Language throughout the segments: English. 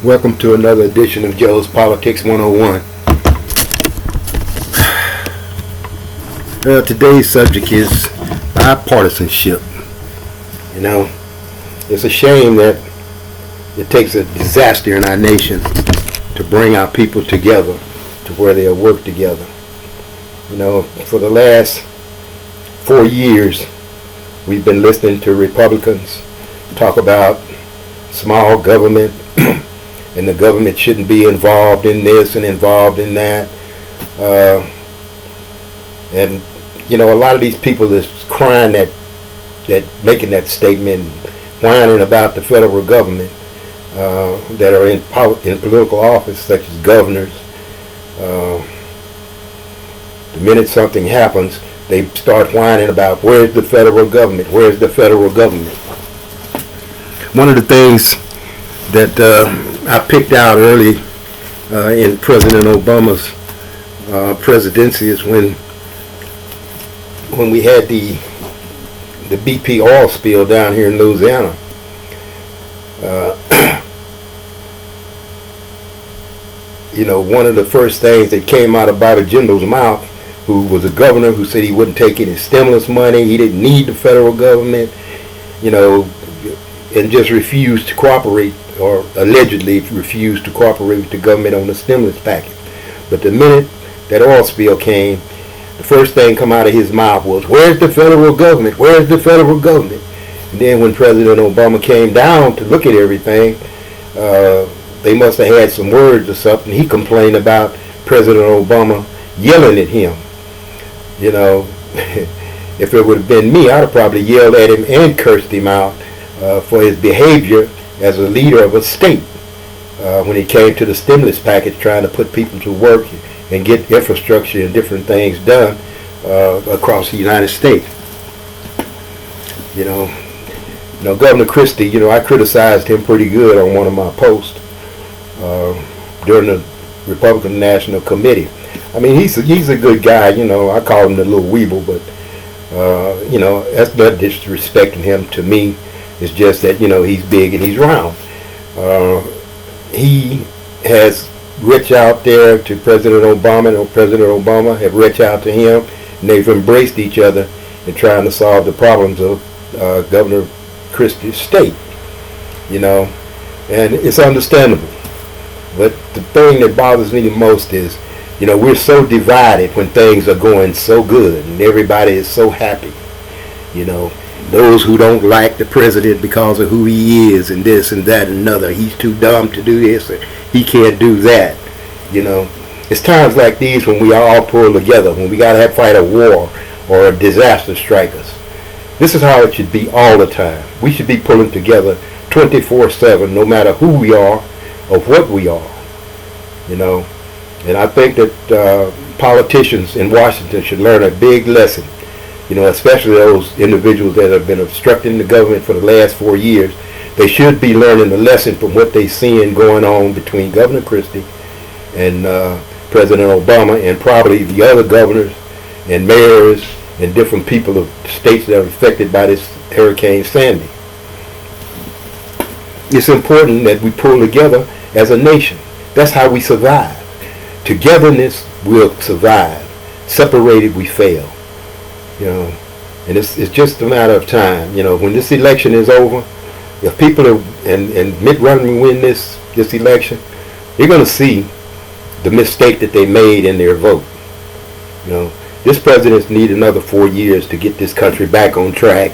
Welcome to another edition of Joe's Politics 101. Today's subject is bipartisanship. You know, it's a shame that it takes a disaster in our nation to bring our people together to where they'll work together. You know, for the last 4 years, we've been listening to Republicans talk about small government and the government shouldn't be involved in this and involved in that. And, you know, a lot of these people that's crying that making that statement, whining about the federal government that are in political office, such as governors, the minute something happens, they start whining about where's the federal government, where's the federal government. One of the things that I picked out early in President Obama's presidency is when we had the BP oil spill down here in Louisiana. You know, one of the first things that came out of Bobby Jindel's mouth, who was a governor who said he wouldn't take any stimulus money, he didn't need the federal government, you know, and just refused to cooperate, or allegedly refused to cooperate with the government on the stimulus package. But the minute that oil spill came, the first thing come out of his mouth was, where's the federal government? Where's the federal government? And then when President Obama came down to look at everything, they must have had some words or something. He complained about President Obama yelling at him. You know, if it would have been me, I'd have probably yelled at him and cursed him out for his behavior as a leader of a state when it came to the stimulus package, trying to put people to work and get infrastructure and different things done across the United States. You know, Governor Christie, you know, I criticized him pretty good on one of my posts during the Republican National Committee. I mean, he's a good guy, you know. I call him the little weeble, but you know, that's not disrespecting him to me. It's just that, you know, he's big and he's round. He has reached out there to President Obama, and President Obama have reached out to him, and they've embraced each other in trying to solve the problems of Governor Christie's state. You know, and it's understandable. But the thing that bothers me the most is, you know, we're so divided when things are going so good and everybody is so happy. You know, those who don't like the president because of who he is and this and that and another. He's too dumb to do this, or he can't do that. You know, it's times like these when we all pull together, when we got to fight a war or a disaster strike us. This is how it should be all the time. We should be pulling together 24/7, no matter who we are or what we are. You know, and I think that politicians in Washington should learn a big lesson. You know, especially those individuals that have been obstructing the government for the last 4 years. They should be learning a lesson from what they're seeing going on between Governor Christie and President Obama, and probably the other governors and mayors and different people of states that are affected by this Hurricane Sandy. It's important that we pull together as a nation. That's how we survive. Togetherness will survive. Separated, we fail. You know, and it's just a matter of time. You know, when this election is over, if people are, and Mitt Romney win this election, you're going to see the mistake that they made in their vote. You know, this president needs another 4 years to get this country back on track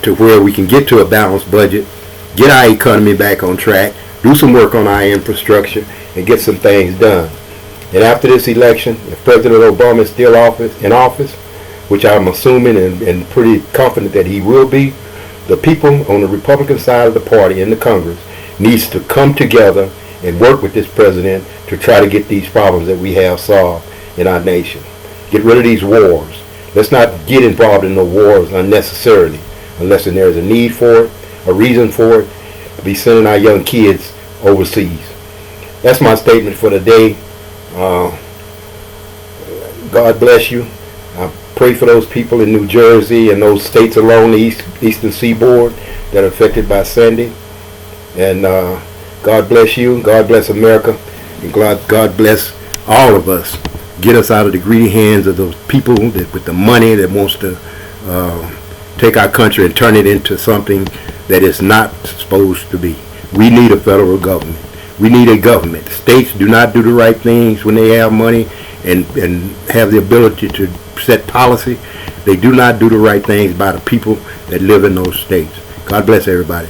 to where we can get to a balanced budget, get our economy back on track, do some work on our infrastructure, and get some things done. And after this election, if President Obama is still in office, which I'm assuming and pretty confident that he will be, the people on the Republican side of the party in the Congress needs to come together and work with this president to try to get these problems that we have solved in our nation. Get rid of these wars. Let's not get involved in the wars unnecessarily unless there's a need for it, a reason for it, to be sending our young kids overseas. That's my statement for today. God bless you. I pray for those people in New Jersey and those states along the eastern seaboard that are affected by Sandy. And God bless you. God bless America. And God bless all of us. Get us out of the greedy hands of those people that, with the money that wants to take our country and turn it into something that it's not supposed to be. We need a federal government. We need a government. States do not do the right things when they have money and have the ability to set policy. They do not do the right things by the people that live in those states. God bless everybody.